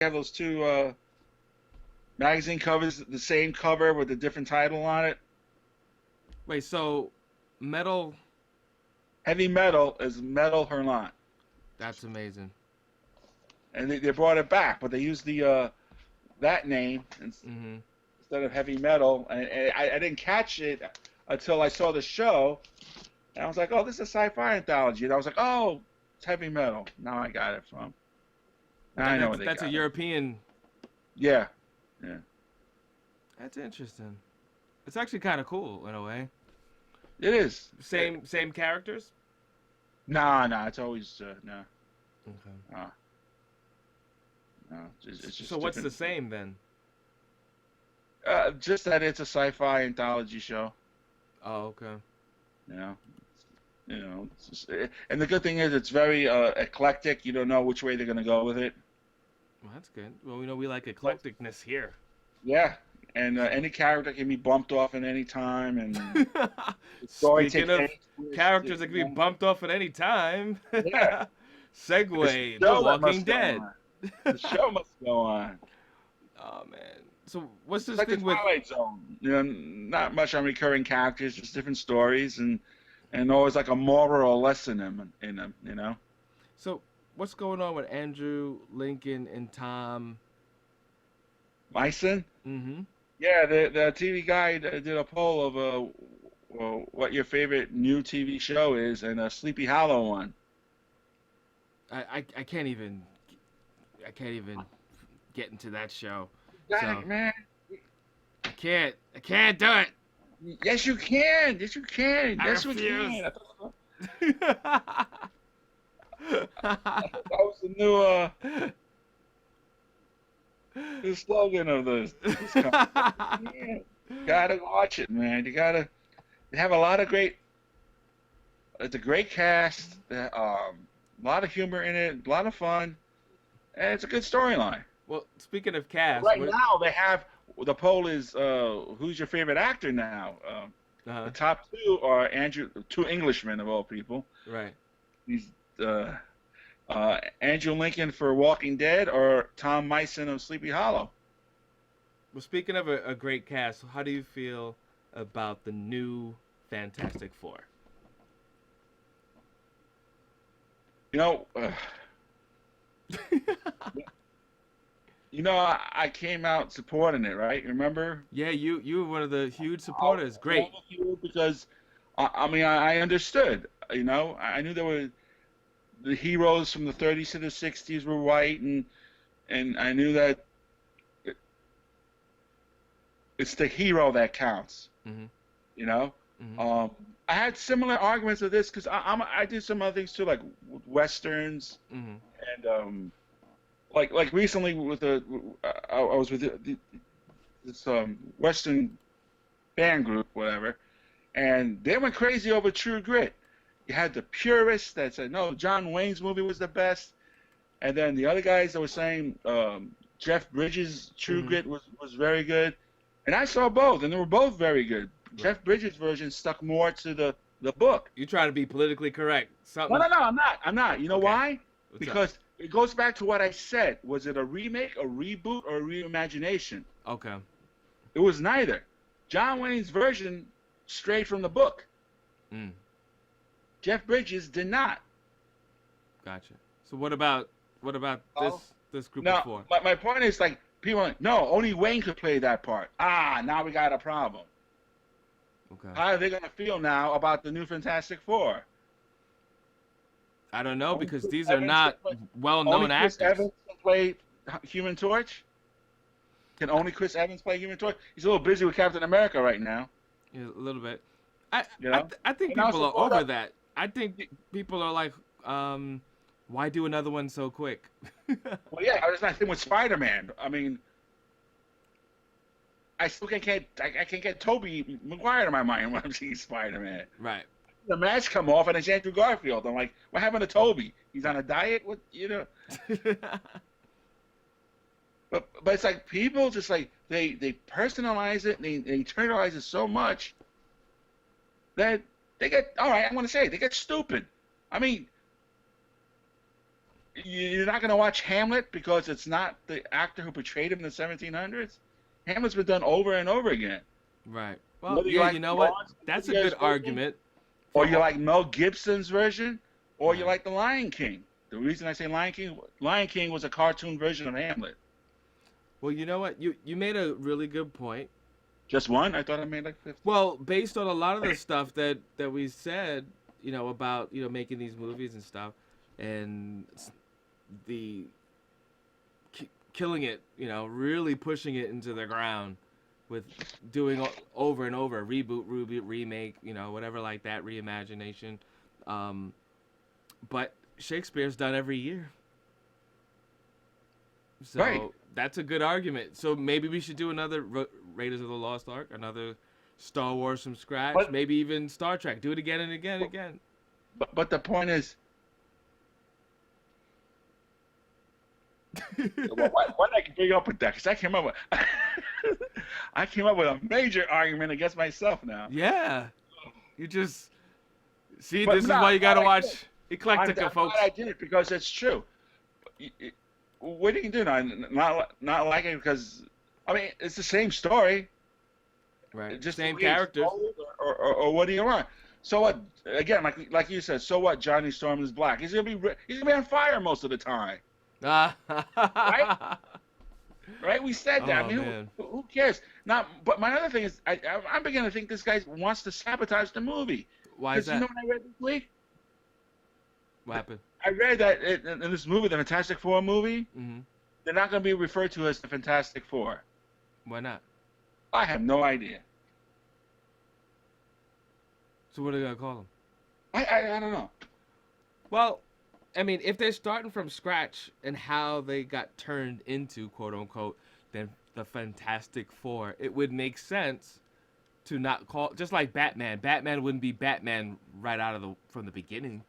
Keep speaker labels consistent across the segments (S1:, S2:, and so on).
S1: have those two magazine covers, the same cover with a different title on it.
S2: Wait, so metal?
S1: Heavy Metal is Metal Hurlant,
S2: That's amazing.
S1: and they brought it back, but they used the that name
S2: Mm-hmm.
S1: instead of Heavy Metal, and I didn't catch it until I saw the show, and I was like, oh, this is a sci-fi anthology, and I was like, oh, it's Heavy Metal. Now I got it from. Now I
S2: And
S1: know
S2: that's
S1: where they
S2: that's a
S1: got it.
S2: European.
S1: Yeah, yeah,
S2: That's interesting. It's actually kind of cool in a way.
S1: it is.
S2: Same characters.
S1: Nah, nah, it's always no,
S2: Okay.
S1: no, no. It's
S2: So
S1: just
S2: what's
S1: different.
S2: the same then?
S1: Just that it's a sci-fi anthology show.
S2: Oh, okay.
S1: You know, and the good thing is it's very eclectic. You don't know which way they're gonna go with it.
S2: Well, that's good. Well, we know we like
S1: So,
S2: eclecticness here.
S1: yeah, and any character can be bumped off at any time, and the story
S2: Speaking
S1: takes
S2: of
S1: any twist.
S2: characters that can be bumped off at any time,
S1: Yeah, it's
S2: segue:
S1: the
S2: The
S1: show that
S2: Walking
S1: must go
S2: Dead.
S1: on. The show must go on.
S2: Oh man. So what's
S1: It's
S2: this
S1: like the
S2: thing with?
S1: Twilight Zone. Not much on recurring characters, just different stories, and always like a moral or lesson in them.
S2: So what's going on with Andrew, Lincoln, and Tom?
S1: Myson.
S2: Mm-hmm.
S1: Yeah, the TV guy did a poll of what your favorite new TV show is, and a Sleepy Hollow one.
S2: I can't even get into that show.
S1: Dang,
S2: So
S1: man.
S2: I can't do it.
S1: Yes, you can. Yes, you can.
S2: I
S1: Yes, we
S2: refuse.
S1: can. That was the new slogan of this company. Yeah, gotta watch it, man. You gotta. They have a lot of great. It's a great cast. A lot of humor in it. A lot of fun, and it's a good storyline.
S2: Well, speaking of cast,
S1: Right
S2: what?
S1: now, they have the poll is who's your favorite actor now? The
S2: Uh,
S1: top two are two Englishmen of all people.
S2: right.
S1: These Andrew Lincoln for Walking Dead or Tom Mison of Sleepy Hollow.
S2: Well, speaking of a great cast, how do you feel about the new Fantastic Four?
S1: You know, I came out supporting it, right? Remember?
S2: Yeah, you were one of the huge
S1: I was
S2: supporters.
S1: one
S2: Great.
S1: of you because I mean I understood. I knew there were the heroes from the 30s to the 60s were white, and I knew that it's the hero that counts.
S2: Mhm.
S1: You know,
S2: Mhm.
S1: um, I had similar arguments with this because I did some other things too, like westerns
S2: Mhm.
S1: and like recently with I was with this western band group, whatever, and they went crazy over True Grit. You had the purists that said no, John Wayne's movie was the best, and then the other guys that were saying Jeff Bridges' True
S2: Mhm.
S1: Grit was very good, and I saw both, and they were both very good.
S2: Right.
S1: Jeff Bridges' version stuck more to the book.
S2: You trying to be politically correct?
S1: No,
S2: Something?
S1: no, no, I'm not. I'm not. You know
S2: Okay.
S1: why?
S2: What's up?
S1: Because it goes back to what I said. Was it a remake, a reboot, or a reimagination?
S2: Okay.
S1: It was neither. John Wayne's version strayed from the book.
S2: Mm.
S1: Jeff Bridges did not.
S2: Gotcha. So what about this
S1: Oh.
S2: this group of
S1: Now,
S2: four?
S1: my point is like people are like, no, only Wayne could play that part. Ah, now we got a problem.
S2: Okay.
S1: How are they gonna feel now about the new Fantastic Four?
S2: I don't know
S1: Only
S2: because
S1: Chris
S2: these are
S1: Evans can
S2: not
S1: play, only
S2: well-known
S1: Chris
S2: actors.
S1: Evans can play Human Torch. Can only Chris Evans play Human Torch? He's a little busy with Captain America right now.
S2: Yeah, a little bit. I
S1: You
S2: I,
S1: know.
S2: th- I think
S1: And
S2: people
S1: also
S2: are
S1: brought
S2: over
S1: up.
S2: that. I think people are like, why do another one so quick?
S1: Well, yeah, it's not thing with Spider-Man. I mean, I still I can't get Tobey Maguire in my mind when I'm seeing Spider-Man.
S2: Right.
S1: The mask come off and it's Andrew Garfield. I'm like, what happened to Toby? He's on a diet? What? But it's like people just like they personalize it and they internalize it so much that they get all right. I'm gonna say they get stupid. I mean, you're not going to watch Hamlet because it's not the actor who portrayed him in the 1700s. Hamlet's been done over and over again.
S2: Right. Well,
S1: Whether you
S2: yeah,
S1: like
S2: you know what?
S1: Lawrence
S2: That's a
S1: Olivier's
S2: good
S1: version,
S2: argument
S1: or
S2: for
S1: you like Mel Gibson's version, or you
S2: right.
S1: like The Lion King. The reason I say Lion King was a cartoon version of Hamlet.
S2: Well, you know what? You made a really good point.
S1: Just one? I thought I made like 50.
S2: Well, based on a lot of the stuff that we said, about making these movies and stuff, and the killing it, really pushing it into the ground with doing over and over reboot, remake, whatever like that, reimagination. But Shakespeare's done every year, so
S1: Right.
S2: that's a good argument. So maybe we should do another Raiders of the Lost Ark, another Star Wars from scratch,
S1: But
S2: maybe even Star Trek. Do it again and again and again.
S1: but the point is, what I can bring up with that? Because I came up with I came up with a major argument against myself now.
S2: Yeah, you just see.
S1: But
S2: This is
S1: no,
S2: why you got to
S1: I
S2: watch
S1: did.
S2: Eclecticka,
S1: I'm
S2: folks.
S1: glad I did it because it's true. What do you do now? Not like it because I mean it's the same story.
S2: Right.
S1: Just
S2: Same
S1: the way it's
S2: characters.
S1: told, or what do you want? So what? Again, like you said, so what? Johnny Storm is black. He's gonna be on fire most of the time, right? Right? We said that.
S2: Oh,
S1: I mean,
S2: man.
S1: who cares? Now, but my other thing is, I'm beginning to think this guy wants to sabotage the movie.
S2: Why is
S1: Because you
S2: that?
S1: know what I read this week?
S2: What happened?
S1: I read that in this movie, the Fantastic Four movie,
S2: Hmm.
S1: they're not going to be referred to as the Fantastic Four.
S2: Why not?
S1: I have no idea.
S2: So what are they gonna call them?
S1: I don't know.
S2: Well, I mean, if they're starting from scratch and how they got turned into quote unquote then the Fantastic Four, it would make sense to not call just like Batman. Batman wouldn't be Batman right out of from the beginning.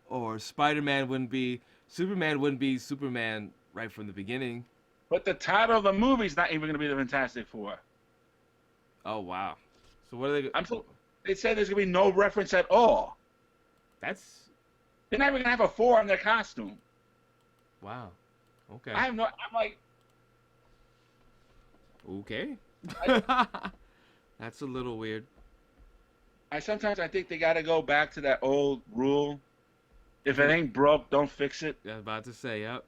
S2: Or Spider-Man wouldn't be Superman wouldn't be Superman right from the beginning.
S1: But the title of the movie's not even going to be the Fantastic Four.
S2: Oh wow. So what are they
S1: They said there's going to be no reference at all.
S2: That's
S1: They're not even going to have a four on their costume.
S2: wow. Okay.
S1: I'm like,
S2: Okay. That's a little weird.
S1: sometimes I think they got to go back to that old rule. If it ain't broke, don't fix it.
S2: I was about to say, yep.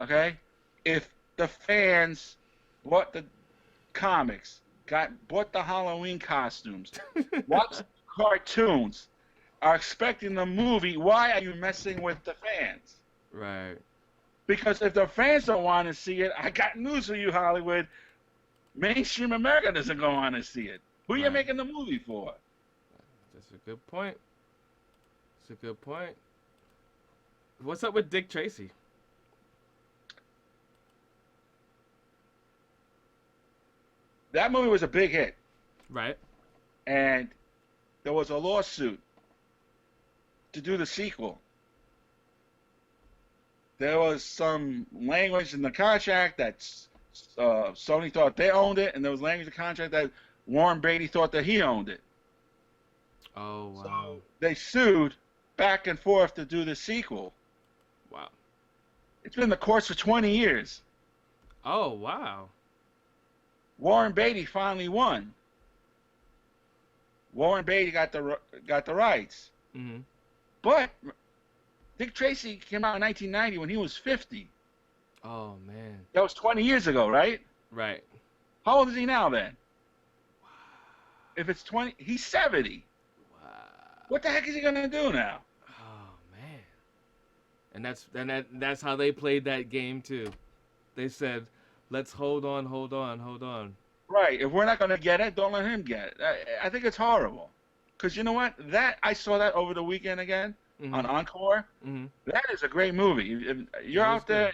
S1: Okay? If the fans bought the comics, bought the Halloween costumes, watched the cartoons, are expecting the movie, why are you messing with the fans?
S2: Right.
S1: Because if the fans don't want to see it, I got news for you, Hollywood. Mainstream America doesn't go on to see it. Who are you
S2: Right.
S1: making the movie for?
S2: That's a good point. That's a good point. What's up with Dick Tracy?
S1: That movie was a big hit,
S2: Right.
S1: and there was a lawsuit to do the sequel. There was some language in the contract that Sony thought they owned it, and there was language in the contract that Warren Beatty thought that he owned it.
S2: Oh wow.
S1: So they sued back and forth to do the sequel.
S2: Wow.
S1: It's been in the courts for 20 years.
S2: Oh wow.
S1: Warren Beatty finally won. Warren Beatty got the rights.
S2: Mm-hmm.
S1: But Dick Tracy came out in 1990 when he was 50.
S2: Oh man.
S1: That was 20 years ago, right?
S2: Right.
S1: How old is he now then? If it's 20, he's 70.
S2: Wow.
S1: What the heck is he gonna do now?
S2: Oh man. And that's how they played that game too. They said, "Let's hold on."
S1: Right. If we're not gonna get it, don't let him get it. I think it's horrible. Cause you know what? I saw that over the weekend again
S2: Mm-hmm.
S1: on Encore.
S2: Mm-hmm.
S1: That is a great movie. If you're out there,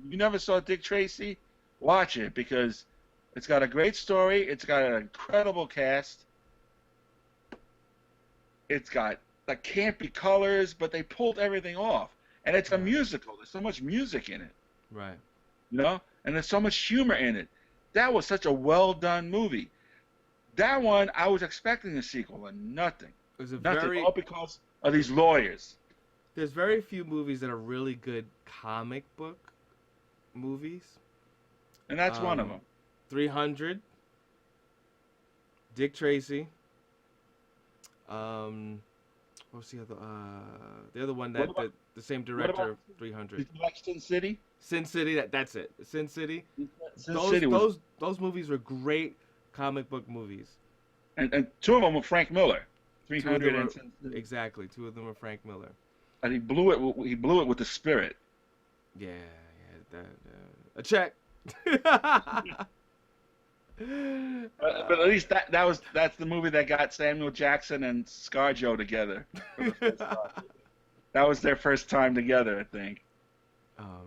S1: you never saw Dick Tracy, watch it because it's got a great story. It's got an incredible cast. It's got the campy colors, but they pulled everything off. And it's a musical. There's so much music in it,
S2: Right.
S1: you know? And there's so much humor in it. That was such a well-done movie. That one, I was expecting a sequel, and nothing.
S2: It was a
S1: Nothing.
S2: very
S1: All because of these lawyers.
S2: there's very few movies that are really good comic book movies.
S1: And that's one of them.
S2: 300, Dick Tracy. What was the other? The other one
S1: What
S2: that
S1: about
S2: the same
S1: what
S2: director
S1: about
S2: of 300.
S1: did you like Sin City?
S2: Sin City. That's it. Sin City.
S1: Sin
S2: Those
S1: City was,
S2: those those movies were great comic book movies.
S1: and two of them were Frank Miller,
S2: Two of
S1: 300
S2: them
S1: and
S2: were
S1: Sin City.
S2: exactly. Two of them were Frank Miller.
S1: And he blew it. He blew it with the spirit.
S2: Yeah, yeah. A check.
S1: But at least that's the movie that got Samuel Jackson and ScarJo together for the first time. That was their first time together, I think.
S2: Oh